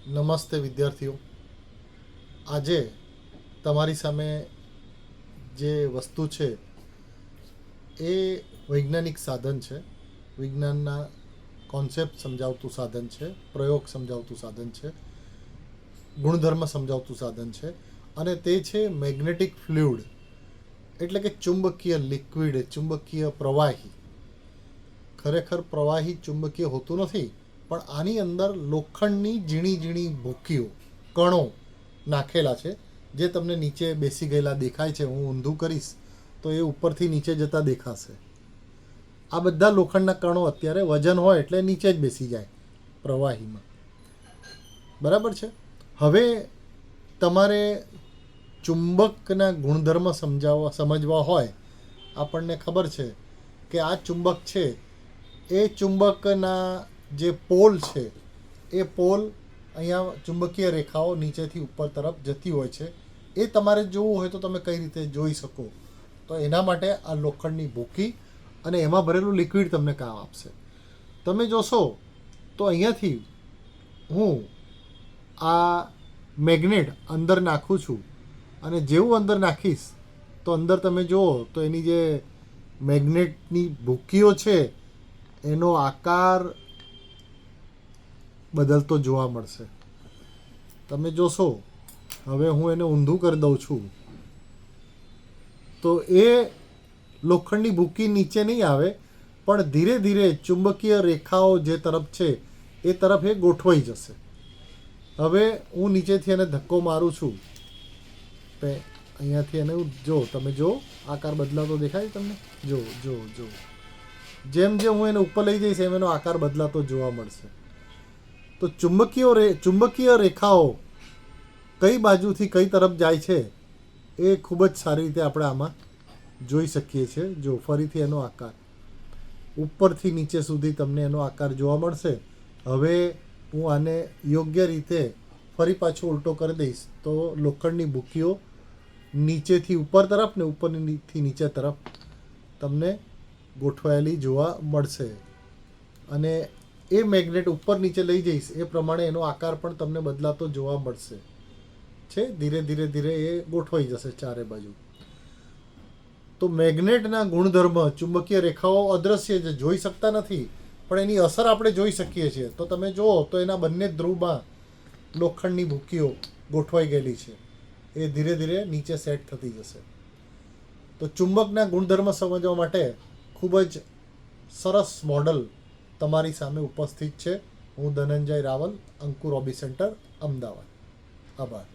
નમસ્તે વિદ્યાર્થીઓ. આજે તમારી સામે જે વસ્તુ છે એ વૈજ્ઞાનિક સાધન છે. વિજ્ઞાનના કોન્સેપ્ટ સમજાવતું સાધન છે, પ્રયોગ સમજાવતું સાધન છે, ગુણધર્મ સમજાવતું સાધન છે. અને તે છે મેગ્નેટિક ફ્લુઇડ, એટલે કે ચુંબકીય લિક્વિડ, ચુંબકીય પ્રવાહી. ખરેખર પ્રવાહી ચુંબકીય હોતું નથી, પણ આની અંદર લોખંડની ઝીણી ઝીણી ભૂકીઓ, કણો નાખેલા છે, જે તમને નીચે બેસી ગયેલા દેખાય છે. હું ઊંધું કરીશ તો એ ઉપરથી નીચે જતા દેખાશે. આ બધા લોખંડના કણો અત્યારે વજન હોય એટલે નીચે જ બેસી જાય પ્રવાહીમાં. બરાબર છે. હવે તમારે ચુંબકના ગુણધર્મ સમજવા હોય. આપણને ખબર છે કે આ ચુંબક છે, એ ચુંબકના જે પોલ છે, એ પોલ અહીંયા ચુંબકીય રેખાઓ નીચેથી ઉપર તરફ જતી હોય છે. એ તમારે જોવું હોય તો તમે કઈ રીતે જોઈ શકો? તો એના માટે આ લોખંડની ભૂકી અને એમાં ભરેલું લિક્વિડ તમને કામ આપશે. તમે જોશો તો અહીંયાથી હું આ મેગ્નેટ અંદર નાખું છું, અને જેવું અંદર નાખીશ તો અંદર તમે જુઓ તો એની જે મેગ્નેટની ભૂકીઓ છે એનો આકાર બદલતો જોવા મળશે. તમે જોશો, હવે હું એને ઊંધું કરી દઉં છું તો એ લોખંડની ભૂકી નીચે નહીં આવે, પણ ધીરે ધીરે ચુંબકીય રેખાઓ જે તરફ છે એ તરફ એ ગોઠવાઈ જશે. હવે હું નીચેથી એને ધક્કો મારું છું, અહીંયાથી એને જો તમે જો આકાર બદલાતો દેખાય તમને? જો જો જો જેમ જેમ હું એને ઉપર લઈ જઈશ એમ એનો આકાર બદલાતો જોવા મળશે. તો ચુંબકીય રેખાઓ કઈ બાજુથી કઈ તરફ જાય છે એ ખૂબ જ સારી રીતે આપણે આમાં જોઈ શકીએ છીએ. જો ફરીથી એનો આકાર ઉપરથી નીચે સુધી તમને એનો આકાર જોવા મળશે. હવે હું આને યોગ્ય રીતે ફરી પાછો ઉલટો કરી દઈશ તો લોખંડની ભૂકીઓ નીચેથી ઉપર તરફ ને ઉપરથી નીચે તરફ તમને ગોઠવાયેલી જોવા મળશે. અને એ મેગ્નેટ ઉપર નીચે લઈ જઈશ એ પ્રમાણે એનો આકાર પણ તમને બદલાતો જોવા મળશે છે. ધીરે ધીરે ધીરે એ ગોઠવાઈ જશે ચારે બાજુ. તો મેગ્નેટના ગુણધર્મ, ચુંબકીય રેખાઓ અદ્રશ્ય છે, જોઈ શકતા નથી, પણ એની અસર આપણે જોઈ શકીએ છીએ. તો તમે જુઓ તો એના બંને ધ્રુવમાં લોખંડની ભૂકીઓ ગોઠવાઈ ગયેલી છે. એ ધીરે ધીરે નીચે સેટ થતી જશે. તો ચુંબકના ગુણધર્મ સમજવા માટે ખૂબ જ સરસ મોડલ તમારી સામે ઉપસ્થિત છે. હું ધનંજય રાવલ, અંકુર હોબી સેન્ટર, અમદાવાદ. આભાર.